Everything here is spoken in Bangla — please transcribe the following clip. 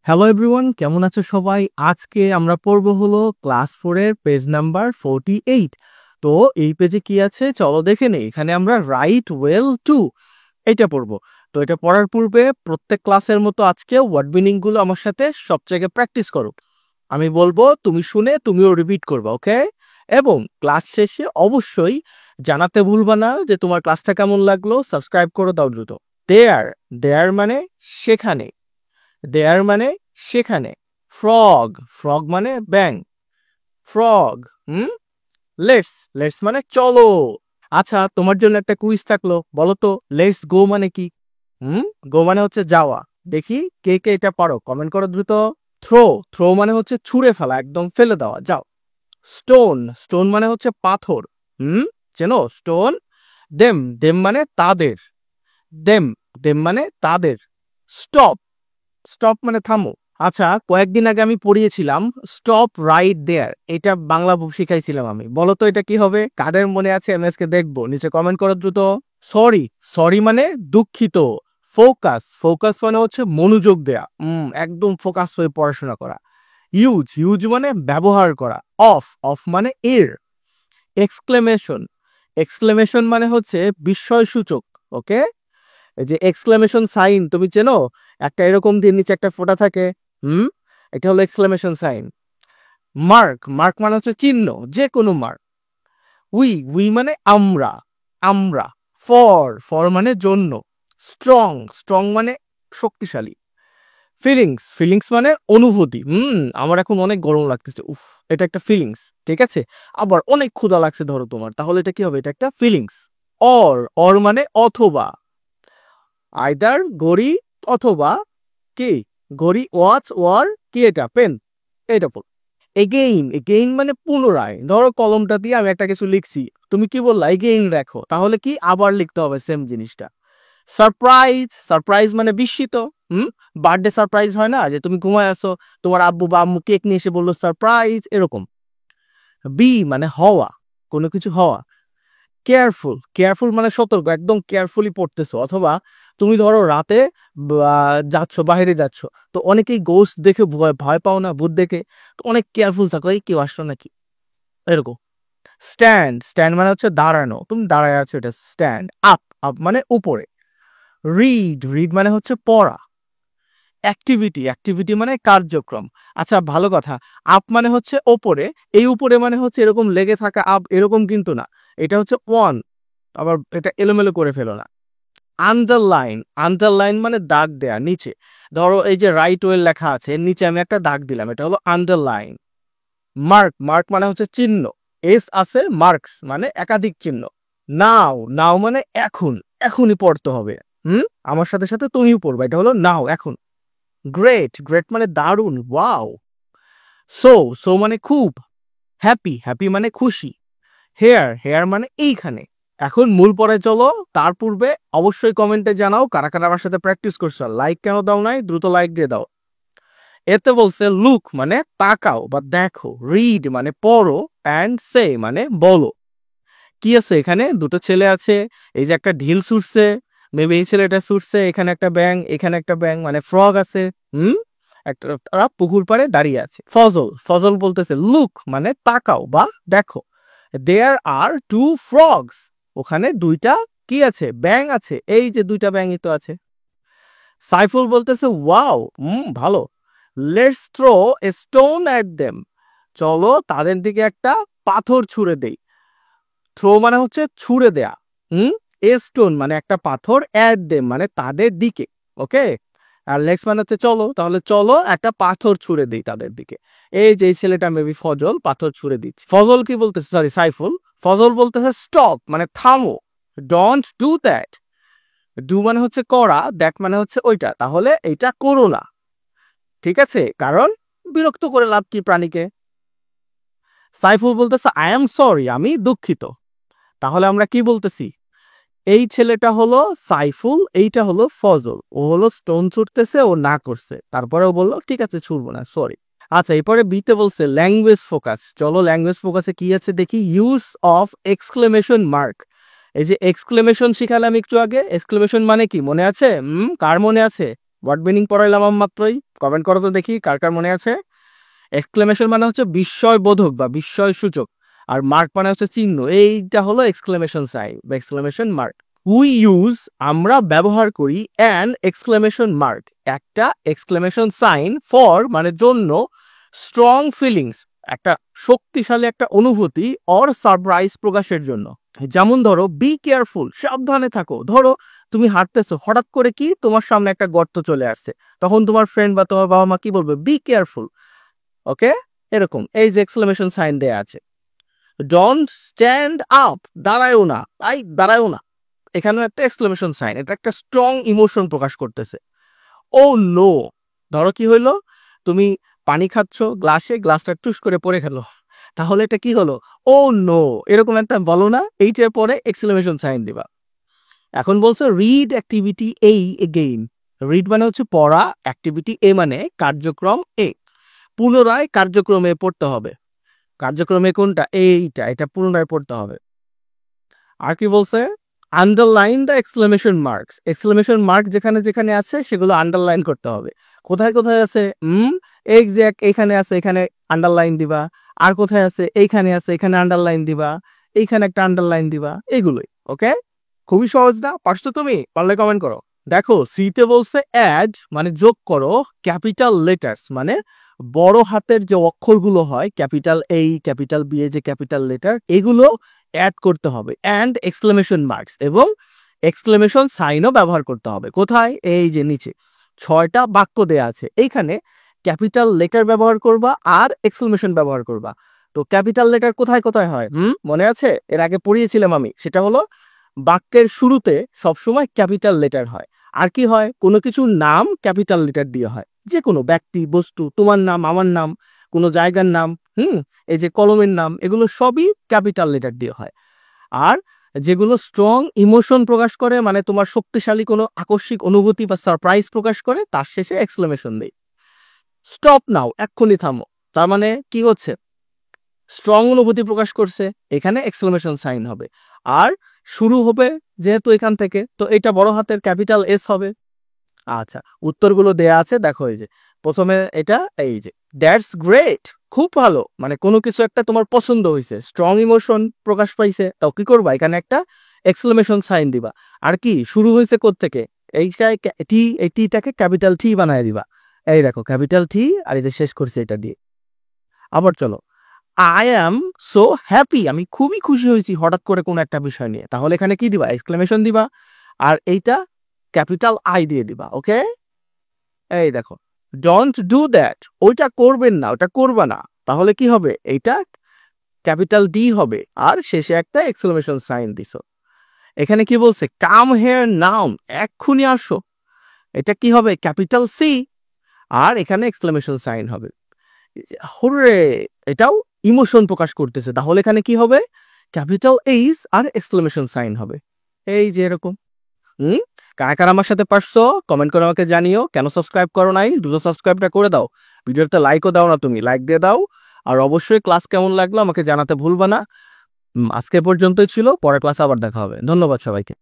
হ্যালো এভরিওয়ান, কেমন আছো সবাই? আজকে আমরা পড়বো হলো ক্লাস 4 এর পেজ নাম্বার 48। তো এই পেজে কি আছে চলো দেখে নেই। এখানে আমরা রাইট ওয়েল টু এটা পড়বো। তো এটা পড়ার পূর্বে প্রত্যেক ক্লাসের মতো আজকে ওয়ার্ড মিনিং গুলো আমার সাথে সব জায়গায় প্র্যাকটিস করো। আমি বলবো, তুমি শুনে তুমিও রিপিট করবা, ওকে? এবং ক্লাস শেষে অবশ্যই জানাতে ভুলবা না যে তোমার ক্লাসটা কেমন লাগলো। সাবস্ক্রাইব করে দাও দ্রুত। দেয়ার, দেয়ার মানে সেখানে, দেয়ার মানে সেখানে। ফ্রগ, ফ্রগ মানে ব্যাং, ফ্রগ। লেটস, লেটস মানে চলো। আচ্ছা, তোমার জন্য একটা কুইজ থাকলো, বলো তো লেটস গো মানে কি? গো মানে হচ্ছে যাওয়া। দেখি কে কে এটা পারো, কমেন্ট করো দ্রুত। থ্রো, থ্রো মানে হচ্ছে ছুঁড়ে ফেলা, একদম ফেলে দেওয়া, যাও। স্টোন, স্টোন মানে হচ্ছে পাথর। চেনো স্টোন? দেম, দেম মানে তাদের, দেম, দেম মানে তাদের। স্টপ, স্টপ মানে থামো। আচ্ছা, কয়েকদিন আগে আমি পড়িয়েছিলাম স্টপ রাইট দেয়ার, এটা বাংলা শিখাইছিলাম আমি। বলো তো এটা কি হবে? কাদের মনে আছে? আমি আজকে দেখবো, নিচে কমেন্ট করো দ্রুত। সরি, সরি মানে দুঃখিত। ফোকাস, ফোকাস মানে হচ্ছে মনোযোগ দেয়া, একদম ফোকাস হয়ে পড়াশোনা করা। ইউজ, ইউজ মানে ব্যবহার করা। অফ, অফ মানে এর। এক্সক্লেমেশন, এক্সক্লেমেশন মানে হচ্ছে বিস্ময় সূচক, ওকে? এই যে এক্সক্লেমেশন সাইন তুমি চেনো? একটা এরকম দিয়ে নিচে একটা ফোঁটা থাকে, এটা হলো এক্সক্লেমেশন সাইন। মার্ক, মার্ক মানে হচ্ছে চিহ্ন, যে কোনো মার্ক। উই, উই মানে আমরা, আমরা। ফর, ফর মানে জন্য। স্ট্রং, স্ট্রং মানে শক্তিশালী। ফিলিংস, ফিলিংস মানে অনুভূতি। আমার এখন অনেক গরম লাগতেছে, উফ, এটা একটা ফিলিংস, ঠিক আছে? আবার অনেক ক্ষুধা লাগছে ধরো তোমার, তাহলে এটা কি হবে? এটা একটা ফিলিংস। অর, অর মানে অথবা। আইদার ঘড়ি অথবা কি, ঘড়ি, ওয়াচ, ওয়ার কি, এটা পেন, এটা বল। এগেইন, এগেইন মানে পুনরায়। ধরো কলমটা দিয়ে আমি একটা কিছু লিখছি, তুমি কি বললা? এগেইন দেখো, তাহলে কি আবার লিখতে হবে সেম জিনিসটা। সারপ্রাইজ, সারপ্রাইজ মানে বিস্মিত। বার্থডে সারপ্রাইজ হয় না, যে তুমি ঘুমায় আসো, তোমার আব্বু বা আম্মু কেক নিয়ে এসে বললো সারপ্রাইজ, এরকম। বি মানে হওয়া, কোনো কিছু হওয়া। কেয়ারফুল, কেয়ারফুল মানে সতর্ক, একদম কেয়ারফুলি পড়তেছো। অথবা তুমি ধরো রাতে যাচ্ছ, বাইরে যাচ্ছ, তো অনেকেই গোস্ট দেখে ভয় ভয় পাও না, ভূত দেখে, তো অনেক কেয়ারফুল থাকো, এই কেউ আসলো নাকি, এরকম। স্ট্যান্ড, স্ট্যান্ড মানে হচ্ছে দাঁড়ানো, তুমি দাঁড়ায় আছো, এটা স্ট্যান্ড। আপ, আপ মানে উপরে। রিড, রিড মানে হচ্ছে পড়া। অ্যাক্টিভিটি, অ্যাক্টিভিটি মানে কার্যক্রম। আচ্ছা, ভালো কথা, আপ মানে হচ্ছে ওপরে, এই উপরে মানে হচ্ছে এরকম লেগে থাকা আপ, এরকম কিন্তু না, এটা হচ্ছে ওয়ান। আবার এটা এলোমেলো করে ফেলো না। আন্ডারলাইন, আন্ডারলাইন মানে দাগ দেয়া নিচে। ধরো এই যে রাইট ওয়েল লেখা আছে, এর নিচে আমি একটা দাগ দিলাম, এটা হলো আন্ডারলাইন। মার্ক, মার্ক মানে হচ্ছে চিহ্ন, এস আছে, মার্কস মানে একাধিক চিহ্ন। নাও, নাও মানে এখন, এখনই পড়তে হবে। আমার সাথে সাথে তুমিও পড়বা, এটা হলো নাও, এখন। গ্রেট, গ্রেট মানে দারুণ, ওয়াও। সো, সো মানে খুব। হ্যাপি, হ্যাপি মানে খুশি। হেয়ার, হেয়ার মানে এইখানে। এখন মূল পড়ায় চলো, তার পূর্বে অবশ্যই কমেন্টে জানাও কারা কারা আমার সাথে প্র্যাকটিস করছো। লাইক কেন দাও নাই? দ্রুত লাইক দিয়ে দাও। এতে বলছে লুক মানে তাকাও বা দেখো, রিড মানে পড়ো, অ্যান্ড সে মানে বলো। কি আছে এখানে? দুটো ছেলে আছে, এই যে একটা ঢিল ছুটছে, মেবি এই ছেলেটা ছুটছে, এখানে একটা ব্যাং, এখানে একটা ব্যাং, মানে ফ্রগ আছে। একটা, তারা পুকুর পাড়ে দাঁড়িয়ে আছে। ফজল, ফজল বলতেছে লুক মানে তাকাও বা দেখো, দেয়ার আর টু ফ্রগস, ওখানে দুইটা কি আছে? ব্যাং আছে, এই যে দুইটা ব্যাংই তো আছে। সাইফুল বলতেছে ওয়াও, ভালো। Let's throw a stone at them, চলো তাদের দিকে একটা পাথর ছুঁড়ে দেই। থ্রো মানে হচ্ছে ছুঁড়ে দেয়া, এ স্টোন মানে একটা পাথর, অ্যাট দেম মানে তাদের দিকে, ওকে? আর লেটস মানে হচ্ছে চলো, তাহলে চলো একটা পাথর ছুঁড়ে দিই তাদের দিকে। এই যে ছেলেটা মেবি ফজল, পাথর ছুঁড়ে দিচ্ছে। ফজল কি বলতেছে? সরি, সাইফুল। ফজল বলতেছে স্টপ মানে থামো, ডোন্ট ডু দ্যাট। ডু মানে হচ্ছে করা, দ্যাট মানে হচ্ছে ওইটা, তাহলে এইটা করো না, ঠিক আছে? কারণ বিরক্ত করে লাভ কি প্রাণীকে। সাইফুল বলতেছে আই এম সরি, আমি দুঃখিত। তাহলে আমরা কি বলতেছি? এই ছেলেটা হলো সাইফুল, এইটা হলো ফজল। ও হলো স্টোন ছুটতেছে, ও না করছে, তারপরে ও বললো ঠিক আছে ছুটবো না, সরি। আচ্ছা, এরপরে বিতে বলছে ল্যাঙ্গুয়েজ ফোকাস। চলো ল্যাঙ্গুয়েজ ফোকাসে কি আছে দেখি। ইউজ অফ এক্সক্লেমেশন মার্ক, এই যে এক্সক্লেমেশন শিখালাম একটু আগে, এক্সক্লেমেশন মানে কি মনে আছে? কার মনে আছে ওয়ার্ড মিনিং পড়াইলাম আমি মাত্রই, কমেন্ট করো তো দেখি কার কার মনে আছে। এক্সক্লেমেশন মানে হচ্ছে বিস্ময়বোধক বা বিস্ময় সূচক, আর মার্ক মানে হচ্ছে চিহ্ন, এইটা হলো এক্সক্লেমেশন সাইন বা এক্সক্লেমেশন মার্ক। উই ইউজ আমরা ব্যবহার করি অ্যান এক্সক্লেমেশন মার্ক একটা এক্সক্লেমেশন সাইন ফর মানে জন্য, স্ট্রং ফিলিংস একটা শক্তিশালী একটা অনুভূতি, অর সারপ্রাইজ প্রকাশের জন্য। যেমন ধরো বি কেয়ারফুল সাবধানে থাকো, ধরো তুমি হাঁটতেছো হঠাৎ করে কি তোমার সামনে একটা গর্ত চলে আসছে, তখন তোমার ফ্রেন্ড বা তোমার বাবা মা কি বলবে, বি কেয়ারফুল। ওকে, এরকম এই যে এক্সক্লেমেশন সাইন দেয়া আছে। ডোন্ট স্ট্যান্ড আপ দাঁড়ায়ও না, তাই দাঁড়ায়ও না, এখানেও একটা এক্সক্লেমেশন সাইন, এটা একটা স্ট্রং ইমোশন প্রকাশ করতেছে। ও নো, ধরো কি হইলো, তুমি পানি খাচ্ছ গ্লাসে, গ্লাসটা টুস করে পড়ে গেল, তাহলে এটা কি হলো, ও নো, এরকম একটা বলো না, এইটার পরে এক্সক্লেমেশন সাইন দিবা। এখন বলছো read activity A again, read মানে হচ্ছে পড়া, অ্যাক্টিভিটি এ মানে কার্যক্রম এ, পুনরায় কার্যক্রমে পড়তে হবে। কার্যক্রমে কোনটা, এইটা, এটা পুনরায় পড়তে হবে। আর কি বলছে, underline the exclamation marks, exclamation mark যেখানে যেখানে আছে সেগুলো আন্ডারলাইন করতে হবে। কোথায় কোথায় আছে, এক্সাক্ট এখানে আছে, এখানে আন্ডারলাইন দিবা। আর কোথায় আছে, এইখানে আছে, এখানে আন্ডারলাইন দিবা, এইখানে একটা আন্ডারলাইন দিবা, এগুলোই। ওকে, খুবই সহজ না, পারছো তুমি? পারলে কমেন্ট করো। দেখো সিতে বলছে অ্যাড মানে যোগ করো, ক্যাপিটাল লেটার্স মানে বড় হাতের যে অক্ষরগুলো হয়, ক্যাপিটাল এই ক্যাপিটাল বি এ যে ক্যাপিটাল লেটার, এগুলো অ্যাড করতে হবে, অ্যান্ড এক্সক্লেমেশন মার্কস এবং এক্সক্লেমেশন সাইনও ব্যবহার করতে হবে। কোথায়, এই যে নিচে 6টা বাক্য দেয়া আছে, এইখানে ক্যাপিটাল লেটার ব্যবহার করবা আর এক্সক্লেমেশন ব্যবহার করবা। তো ক্যাপিটাল লেটার কোথায় কোথায় হয়, মনে আছে, এর আগে পড়িয়েছিলাম আমি, সেটা হলো বাক্যের শুরুতে সবসময় ক্যাপিটাল লেটার হয়। আর কি হয়, কোনো কিছুর নাম ক্যাপিটাল লেটার দিয়ে হয়, যে কোনো ব্যক্তি বস্তু, তোমার নাম আমার নাম, কোনো জায়গার নাম, এই যে কলমের নাম, এগুলো সবই ক্যাপিটাল লেটার দিয়ে হয়। আর যেগুলো স্ট্রং ইমোশন প্রকাশ করে মানে তোমার শক্তিশালী কোনো আকস্মিক অনুভূতি বা সারপ্রাইজ প্রকাশ করে, তার শেষে এক্সক্লেমেশন দেই। স্টপ নাও, এক্ষুনি থামো, তার মানে কি হচ্ছে, স্ট্রং অনুভূতি প্রকাশ করছে, এখানে এক্সক্লেমেশন সাইন হবে। আর শুরু হবে যেহেতু এখান থেকে, তো এটা বড় হাতের ক্যাপিটাল এস হবে। আচ্ছা, উত্তরগুলো দেয়া আছে, দেখো এই যে প্রথমে এটা, এই যে দ্যাটস গ্রেট, খুব ভালো, মানে কোনো কিছু একটা তোমার পছন্দ হয়েছে, স্ট্রং ইমোশন প্রকাশ পাইছে, তাও কি করবা, এখানে একটা এক্সক্লেমেশন সাইন দিবা। আর কি শুরু হয়েছে কোত্থেকে, এইটাই টি, এই টিটাকে ক্যাপিটাল টি বানায় দিবা, এই দেখো ক্যাপিটাল টি, আর এই যে শেষ করছে এটা দিয়ে। আবার চলো, আই অ্যাম সো হ্যাপি, আমি খুবই খুশি হয়েছি হঠাৎ করে কোনো একটা বিষয় নিয়ে, তাহলে এখানে কি দিবা, এক্সক্লেমেশন দিবা, আর এইটা ক্যাপিটাল আই দিয়ে দিবা। ওকে, এই দেখো ডোন্ট ডু দ্যাট, ওইটা করবেন না, ওটা করবা না, তাহলে কি হবে, এইটা ক্যাপিটাল ডি হবে, আর শেষে একটা এক্সক্লেমেশন সাইন দিছো। এখানে কি বলছে, কাম হেয়ার নাও, এক্ষুনি আসো, এটা কি হবে, ক্যাপিটাল সি, আর এখানে এক্সক্লেমেশন সাইন হবে। হুররে, এটাও ইমোশন প্রকাশ করতেছে, তাহলে এখানে কি হবে, capital H R exclamation sign হবে, এই যে এরকম। কারা কারা আমার সাথে পারছো কমেন্ট করে আমাকে জানিও। কেন সাবস্ক্রাইব করো নাই, দ্রুত সাবস্ক্রাইবটা করে দাও, ভিডিওতে লাইকও দাও না, তুমি লাইক দিয়ে দাও। আর অবশ্যই ক্লাস কেমন লাগলো আমাকে জানাতে ভুলবা না। আজকে পর্যন্তই ছিল, পরের ক্লাসে আবার দেখা হবে। ধন্যবাদ সবাইকে।